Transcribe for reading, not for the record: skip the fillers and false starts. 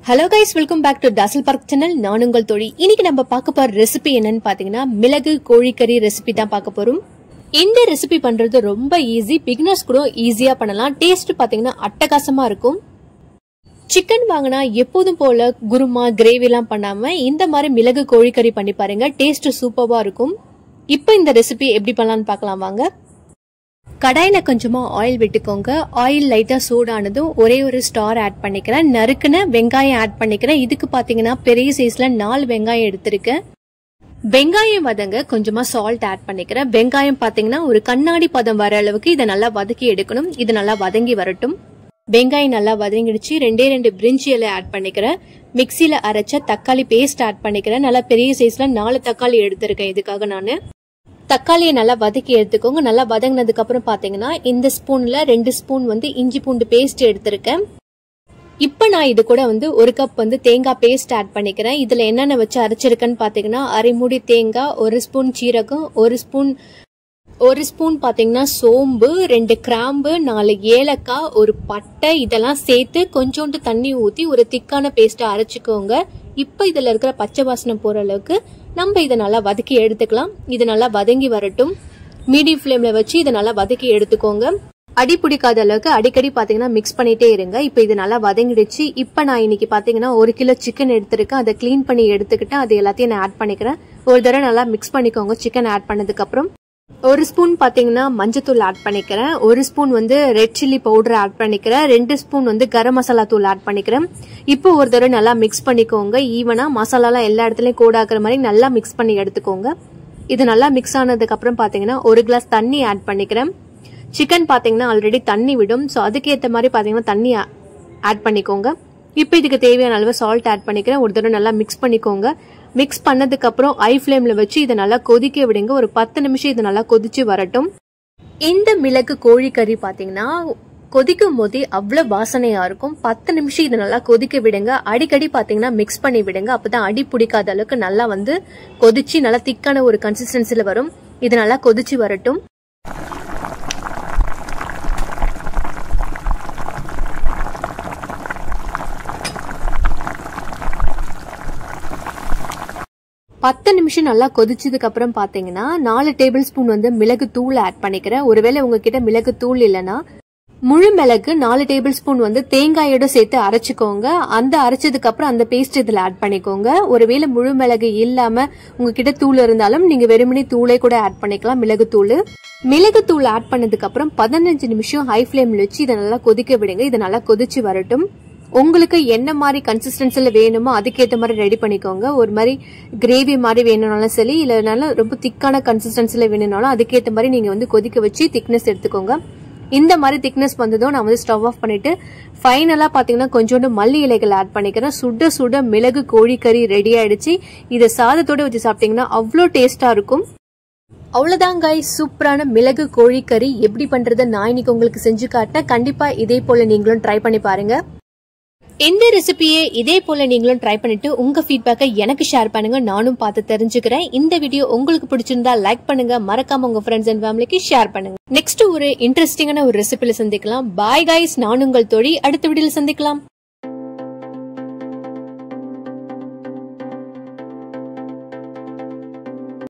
Hello guys, welcome back to Dazzle Park channel. நான் உங்கள் தோழி. இன்னைக்கு நம்ம பார்க்க போற ரெசிபி என்னன்னு பாத்தீங்கன்னா மிளகு கோழிக்கறி ரெசிபி தான் பார்க்க போறோம். இந்த ரெசிபி பண்றது ரொம்ப ஈஸி, பிகினர்ஸ் கூட ஈஸியா பண்ணலாம். டேஸ்ட் பாத்தீங்கன்னா அட்டகாசமா இருக்கும். சிக்கன் வாங்கினா எப்போதும் போல குருமா கிரேவி எல்லாம் பண்ணாம இந்த மாதிரி மிளகு கோழிக்கறி பண்ணி பாருங்க, டேஸ்ட் சூப்பரா இருக்கும். இப்போ இந்த ரெசிபி எப்படி பண்ணலாம்னு பார்க்கலாம் வாங்க. கடாயில கொஞ்சமா ஆயில் விட்டுக்கோங்க. ஆயில் லைட்டா சூடானதும் ஒரே ஒரு ஸ்டார் ஆட் பண்ணிக்கிறேன். நறுக்குன வெங்காயம் ஆட் பண்ணிக்கிறேன். இதுக்கு பாத்தீங்கன்னா பெரிய சைஸ்ல 4 வெங்காயம் எடுத்திருக்கேன். வெங்காயம் வதங்க கொஞ்சமா சால்ட் ஆட் பண்ணிக்கிறேன். வெங்காயம் பாத்தீங்கன்னா ஒரு கண்ணாடி பதம் வர அளவுக்கு இதை நல்லா வதக்கி எடுக்கணும். இது நல்லா வதங்கி வரட்டும். வெங்காயம் நல்லா வதங்கிடுச்சு. 2 பிரிஞ்சி இலை ஆட் பண்ணிக்கிறேன். மிக்சியில அரைச்ச தக்காளி பேஸ்ட் ஆட் பண்ணிக்கிறேன். நல்லா பெரிய சைஸ்ல 4 தக்காளி எடுத்திருக்கேன். இதுக்காக நானு தக்காளியை நல்லா வதக்கி எடுத்துக்கோங்க. நல்லா வதங்கினதுக்கு அப்புறம் பாத்தீங்கன்னா இந்த ஸ்பூன்ல 2 ஸ்பூன் இஞ்சி பூண்டு பேஸ்ட் எடுத்திருக்கேன். இப்ப நான் இது கூட 1 கப் தேங்காய் பேஸ்ட் ஆட் பண்ணிக்கிறேன். இதுல என்னென்ன வச்சு அரைச்சிருக்கேன்னு பாத்தீங்கன்னா அரை மூடி தேங்காய், 1 ஸ்பூன் சீரகம், 1 ஸ்பூன் பாத்தீங்கன்னா சோம்பு, 2 கிராம்பு, 4 ஏலக்காய், 1 பட்டை, இதெல்லாம் சேர்த்து கொஞ்சோண்டு தண்ணி ஊத்தி ஒரு திக்கான பேஸ்டா அரைச்சுக்கோங்க. இப்ப இதுல இருக்கிற பச்சை வாசனை போற அளவுக்கு நம்ம இதை நல்லா வதக்கி எடுத்துக்கலாம். இது நல்லா வதங்கி வரட்டும். மீடியம் ஃபிளேம்ல வச்சு இதை நல்லா வதக்கி எடுத்துக்கோங்க. அடி பிடிக்காத அளவுக்கு அடிக்கடி பாத்தீங்கன்னா மிக்ஸ் பண்ணிட்டே இருங்க. இப்ப இது நல்லா வதங்கிடுச்சு. இப்ப நான் இன்னைக்கு பாத்தீங்கன்னா 1 கிலோ சிக்கன் எடுத்திருக்கேன். அதை கிளீன் பண்ணி எடுத்துக்கிட்டேன். அது எல்லாத்தையும் நான் ஆட் பண்ணிக்கிறேன். ஒரு தடவை நல்லா மிக்ஸ் பண்ணிக்கோங்க. சிக்கன் ஆட் பண்ணதுக்கு அப்புறம் 1 ஸ்பூன் பாத்தீங்கன்னா மஞ்சத்தூள் ஆட் பண்ணிக்கிறேன். 1 spoon red chilli powder add பண்ணிக்கிறேன். 2 ஸ்பூன் கரம் மசாலா தூள் ஆட் பண்ணிக்கிறேன். இப்போ ஒரு தடவை நல்லா மிக்ஸ் பண்ணிக்கோங்க. ஈவனா மசாலாலாம் எல்லா இடத்துலயும் கோட் ஆகுற மாதிரி நல்லா மிக்ஸ் பண்ணி எடுத்துக்கோங்க. இது நல்லா மிக்ஸ் ஆனதுக்கு அப்புறம் பாத்தீங்கன்னா 1 கிளாஸ் தண்ணி ஆட் பண்ணிக்கிறேன். சிக்கன் பாத்தீங்கன்னா ஆல்ரெடி தண்ணி விடும். சோ அதுக்கேற்ற மாதிரி பாத்தீங்கன்னா தண்ணி ஆட் பண்ணிக்கோங்க. இப்போ இதுக்கு தேவையான அளவு சால்ட் ஆட் பண்ணிக்கிறேன். ஒரு தடவை நல்லா மிக்ஸ் பண்ணிக்கோங்க. மிக்ஸ் பண்ணதுக்கு அப்புறம் ஹை ஃபிளேம்ல வச்சு இதை நல்லா கொதிக்க விடுங்க. ஒரு 10 நிமிஷம் இது நல்லா கொதிச்சு வரட்டும். இந்த மிளகு கோழிக்கறி பாத்தீங்கன்னா கொதிக்கும் போதே அவ்வளவு வாசனையா இருக்கும். 10 நிமிஷம் இது நல்லா கொதிக்க விடுங்க. அடிக்கடி பாத்தீங்கன்னா மிக்ஸ் பண்ணி விடுங்க. அப்பதான் அடி பிடிக்காத அளவுக்கு நல்லா கொதிச்சு நல்லா திக்கான ஒரு கன்சிஸ்டன்சில வரும். இது நல்லா கொதிச்சு வரட்டும். பத்து நிமிஷம் நல்லா கொதிச்சதுக்கு அப்புறம் பாத்தீங்கன்னா 4 டேபிள் ஸ்பூன் மிளகு தூள் ஆட் பண்ணிக்கிறேன். ஒருவேளை உங்ககிட்ட மிளகு தூள் இல்லைன்னா முழு மிளகு 4 டேபிள் ஸ்பூன் தேங்காயோட சேர்த்து அரைச்சுக்கோங்க. அந்த அரைச்சதுக்கு அப்புறம் அந்த பேஸ்ட் இதுல ஆட் பண்ணிக்கோங்க. ஒருவேளை முழு மிளகு இல்லாம உங்ககிட்ட தூள் இருந்தாலும் நீங்க வெறுமனே தூளே கூட ஆட் பண்ணிக்கலாம். மிளகு தூள் ஆட் பண்ணதுக்கு அப்புறம் 15 நிமிஷம் ஹை ஃபிளேம்ல வச்சு இதை நல்லா கொதிக்க விடுங்க. இது நல்லா கொதிச்சு வரட்டும். உங்களுக்கு என்ன மாதிரி கன்சிஸ்டன்சில வேணுமோ அதுக்கேற்ற மாதிரி ரெடி பண்ணிக்கோங்க. ஒரு மாதிரி கிரேவி மாதிரி வேணும்னாலும் சரி, இல்ல ரொம்ப திக்கான கன்சிஸ்டன்சில வேணும்னாலும் அதுக்கேற்ற மாதிரி நீங்க கொதிக்க வச்சு திக்னஸ் எடுத்துக்கோங்க. இந்த மாதிரி திக்னஸ் வந்ததும் நான் ஸ்டவ் ஆஃப் பண்ணிட்டு ஃபைனலா பாத்தீங்கன்னா கொஞ்சோண்டு மல்லி இலைகள் ஆட் பண்ணிக்கிறேன். சுட சுட மிளகு கோழிக்கறி ரெடி ஆயிடுச்சு. இதை சாதத்தோட வச்சு சாப்பிட்டீங்கன்னா அவ்வளோ டேஸ்டா இருக்கும். அவ்வளவுதான் கைஸ், சூப்பரான மிளகு கோழிக்கறி எப்படி பண்றதை நான் இன்னைக்கு உங்களுக்கு செஞ்சு காட்டினேன். கண்டிப்பா இதே போல நீங்களும் ட்ரை பண்ணி பாருங்க. இந்த ரெசிபியை இதே போல நீங்களும் ட்ரை பண்ணிட்டு உங்க ஃபீட்பேக்கை எனக்கு ஷேர் பண்ணுங்க. நானும் பார்த்து தெரிஞ்சுக்கிறேன். இந்த வீடியோ உங்களுக்கு பிடிச்சிருந்தா லைக் பண்ணுங்க. மறக்காம உங்க ஃப்ரெண்ட்ஸ் அண்ட் ஃபேமிலிக்கு ஷேர் பண்ணுங்க. நெக்ஸ்ட் ஒரு இன்ட்ரெஸ்டிங்கான ஒரு ரெசிபில சந்திக்கலாம். பாய் கைஸ், நான் உங்கள் தோழி. அடுத்த வீடியோல சந்திக்கலாம்.